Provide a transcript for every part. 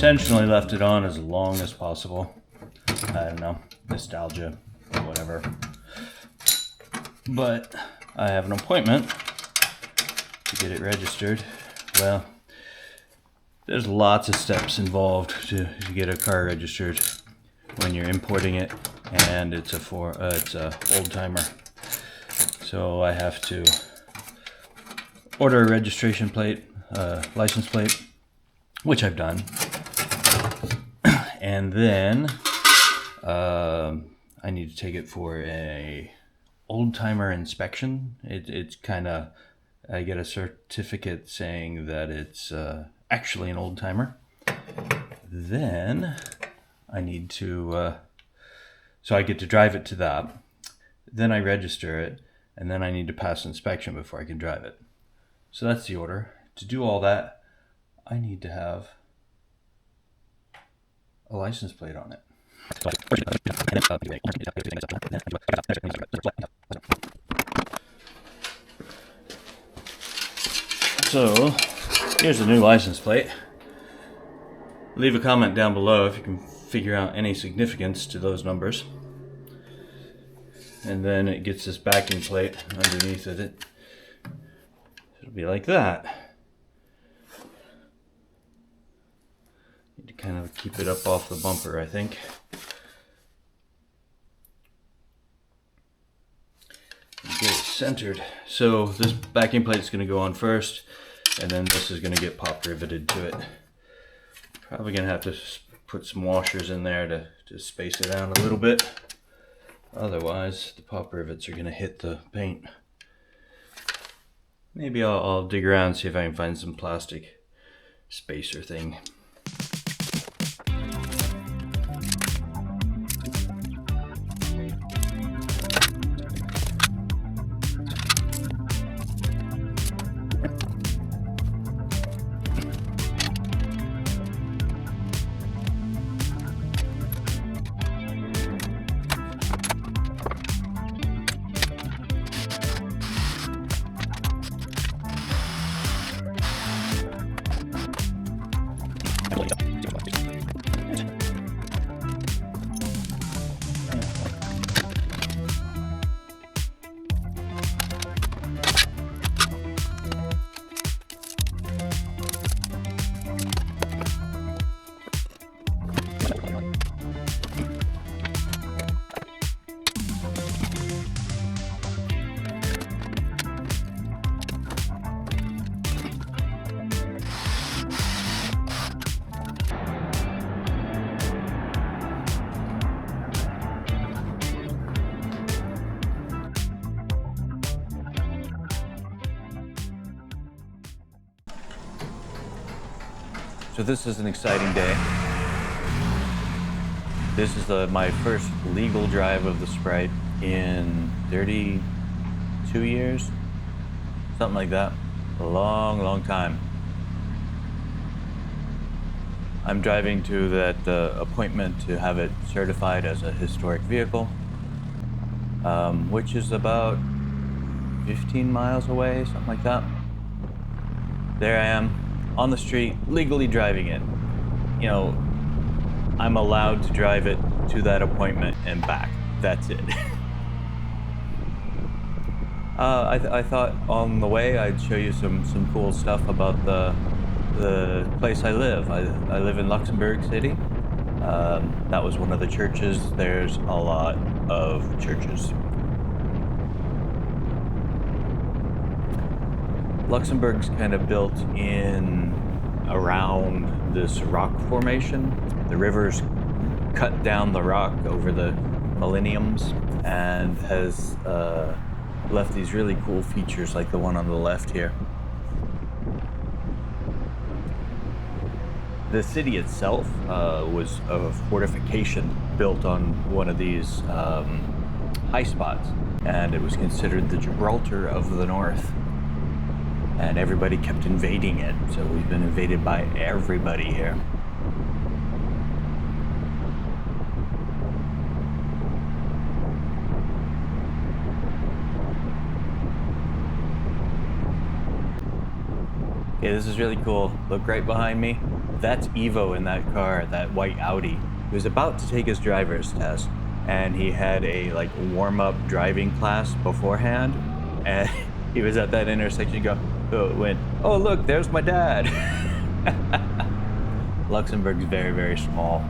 intentionally left it on as long as possible. I don't know, nostalgia, whatever. But I have an appointment to get it registered. Well, there's lots of steps involved to get a car registered when you're importing it, and it's a old timer. So I have to order a registration plate, license plate, which I've done, and then I need to take it for a old timer inspection. It's kind of, I get a certificate saying that it's actually an old timer. Then I need to, so I get to drive it to that. Then I register it, and then I need to pass inspection before I can drive it. So that's the order. To do all that, I need to have a license plate on it. So here's the new license plate. Leave a comment down below if you can figure out any significance to those numbers. And then it gets this backing plate underneath it. It'll be like that. Need to kind of keep it up off the bumper, I think. And get it centered. So this backing plate is going to go on first, and then this is going to get pop riveted to it. Probably going to have to put some washers in there to space it out a little bit. Otherwise, the pop rivets are going to hit the paint. Maybe I'll dig around and see if I can find some plastic spacer thing. So this is an exciting day. This is my first legal drive of the Sprite in 32 years, something like that. A long, long time. I'm driving to that appointment to have it certified as a historic vehicle, which is about 15 miles away, something like that. There I am, on the street, legally driving it. You know, I'm allowed to drive it to that appointment and back. That's it. I thought on the way I'd show you some cool stuff about the place I live. I live in Luxembourg City. That was one of the churches. There's a lot of churches. Luxembourg's kind of built in around this rock formation. The river's cut down the rock over the millenniums and has left these really cool features like the one on the left here. The city itself was a fortification built on one of these high spots, and it was considered the Gibraltar of the North. And everybody kept invading it, so we've been invaded by everybody here. Yeah, this is really cool. Look right behind me. That's Evo in that car, that white Audi. He was about to take his driver's test, and he had a like warm-up driving class beforehand, and he was at that intersection. Went, oh look, there's my dad. Luxembourg's very, very small.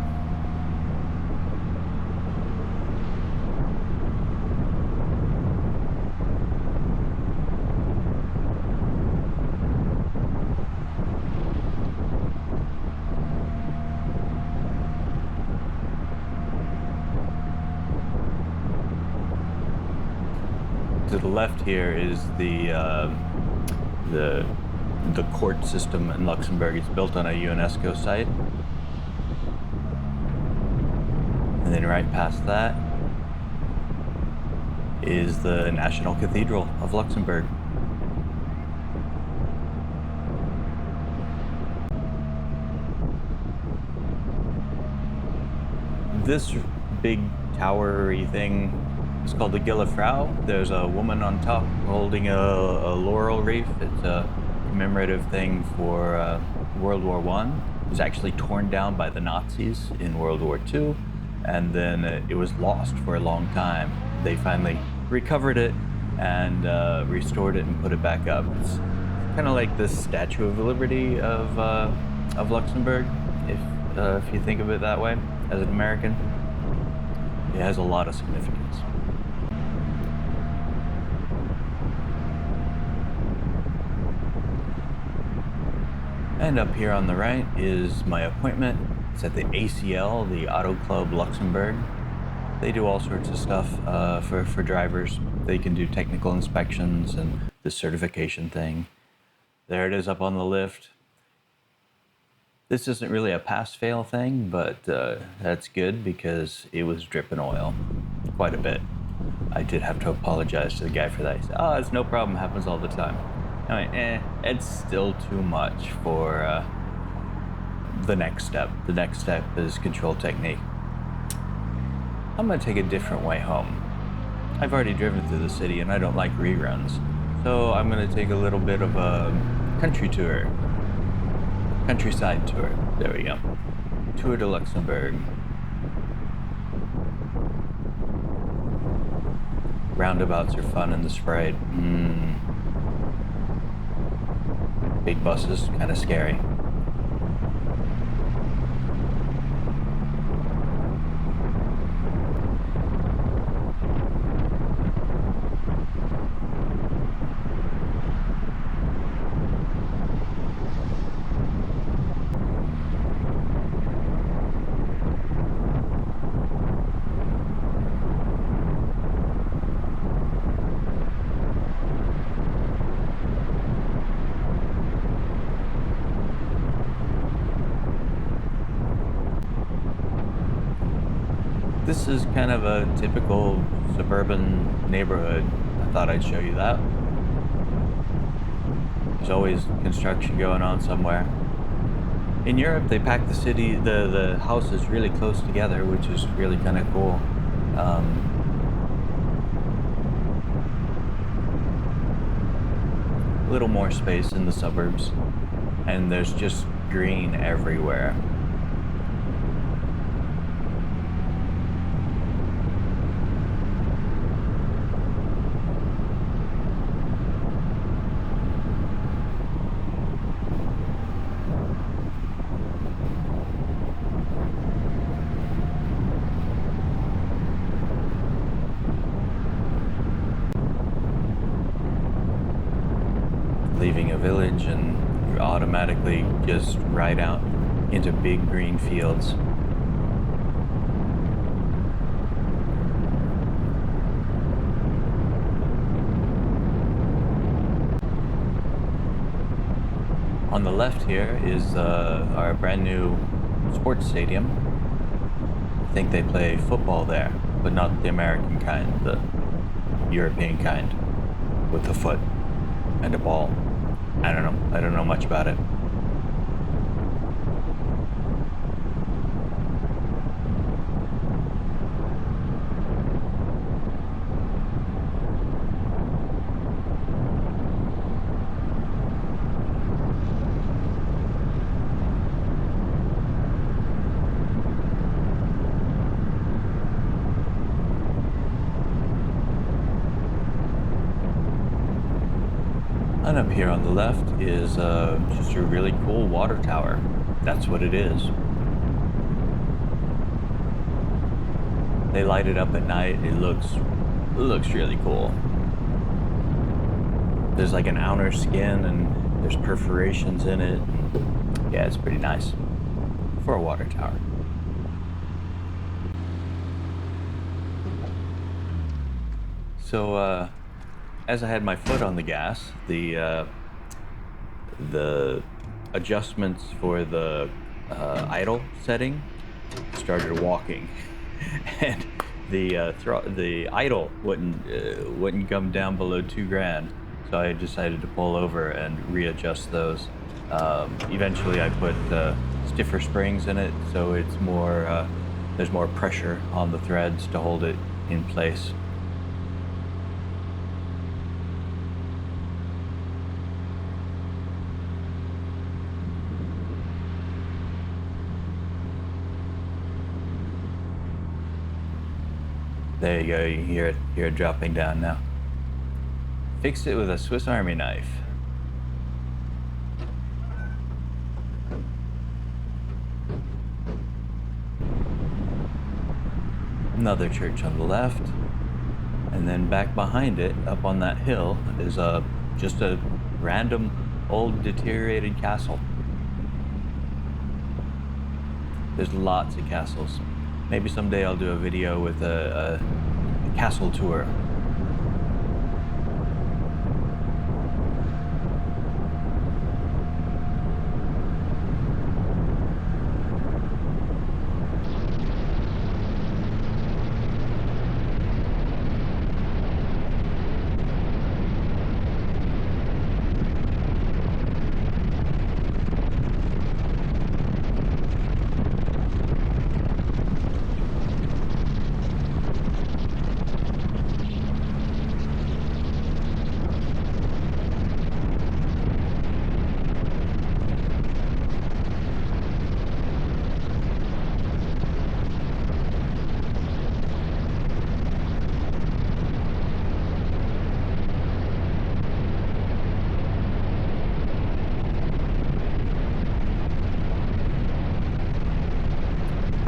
To the left here is the court system in Luxembourg. It's built on a UNESCO site. And then right past that is the National Cathedral of Luxembourg. This big towery thing is called the Gille Frau. There's a woman on top holding a laurel wreath. It's a commemorative thing for World War I. It was actually torn down by the Nazis in World War II, and then it was lost for a long time. They finally recovered it and restored it and put it back up. It's kind of like the Statue of Liberty of Luxembourg, if you think of it that way, as an American. It has a lot of significance. And up here on the right is my appointment. It's at the ACL, the Auto Club Luxembourg. They do all sorts of stuff for drivers. They can do technical inspections and the certification thing. There it is up on the lift. This isn't really a pass-fail thing, but that's good because it was dripping oil quite a bit. I did have to apologize to the guy for that. He said, oh, it's no problem, happens all the time. I mean, it's still too much for the next step. The next step is control technique. I'm gonna take a different way home. I've already driven through the city and I don't like reruns. So I'm gonna take a little bit of a country tour. Countryside tour, there we go. Tour de Luxembourg. Roundabouts are fun in the Sprite. Big buses, kind of scary. This is kind of a typical suburban neighborhood. I thought I'd show you that. There's always construction going on somewhere. In Europe, they pack the city, the houses really close together, which is really kind of cool. A little more space in the suburbs, and there's just green everywhere. Leaving a village and you automatically just ride out into big green fields. On the left here is our brand new sports stadium. I think they play football there, but not the American kind, the European kind, with a foot and a ball. I don't know much about it. here on the left is just a really cool water tower. That's what it is. They light it up at night. It looks really cool. There's like an outer skin and there's perforations in it. Yeah, it's pretty nice for a water tower. So as I had my foot on the gas, the adjustments for the idle setting started walking, and the idle wouldn't come down below $2,000. So I decided to pull over and readjust those. Eventually, I put stiffer springs in it, so it's more there's more pressure on the threads to hold it in place. There you go, you hear it dropping down now. Fixed it with a Swiss Army knife. Another church on the left, and then back behind it, up on that hill, is just a random old deteriorated castle. There's lots of castles. Maybe someday I'll do a video with a castle tour.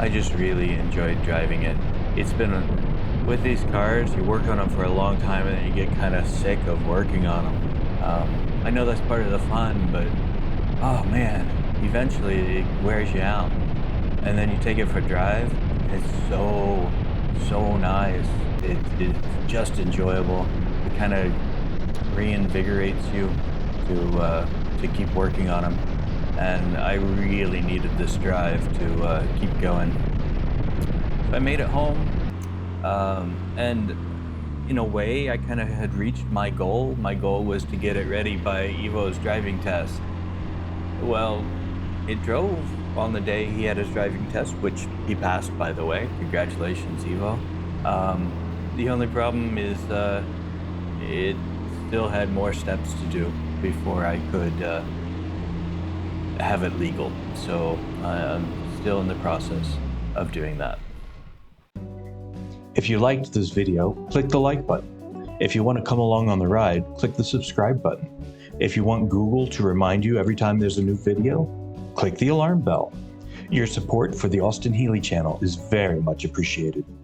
I just really enjoyed driving it. It's been, with these cars, you work on them for a long time and then you get kind of sick of working on them. I know that's part of the fun, but oh man, eventually it wears you out. And then you take it for a drive, it's so nice. It's just enjoyable. It kind of reinvigorates you to keep working on them. And I really needed this drive to keep going. So I made it home, and in a way, I kind of had reached my goal. My goal was to get it ready by Ivo's driving test. Well, it drove on the day he had his driving test, which he passed, by the way. Congratulations, Ivo. The only problem is it still had more steps to do before I could have it legal, so I'm still in the process of doing that. If you liked this video, click the like button. If you want to come along on the ride, click the subscribe button. If you want Google to remind you every time there's a new video, click the alarm bell. Your support for the Austin Healey channel is very much appreciated.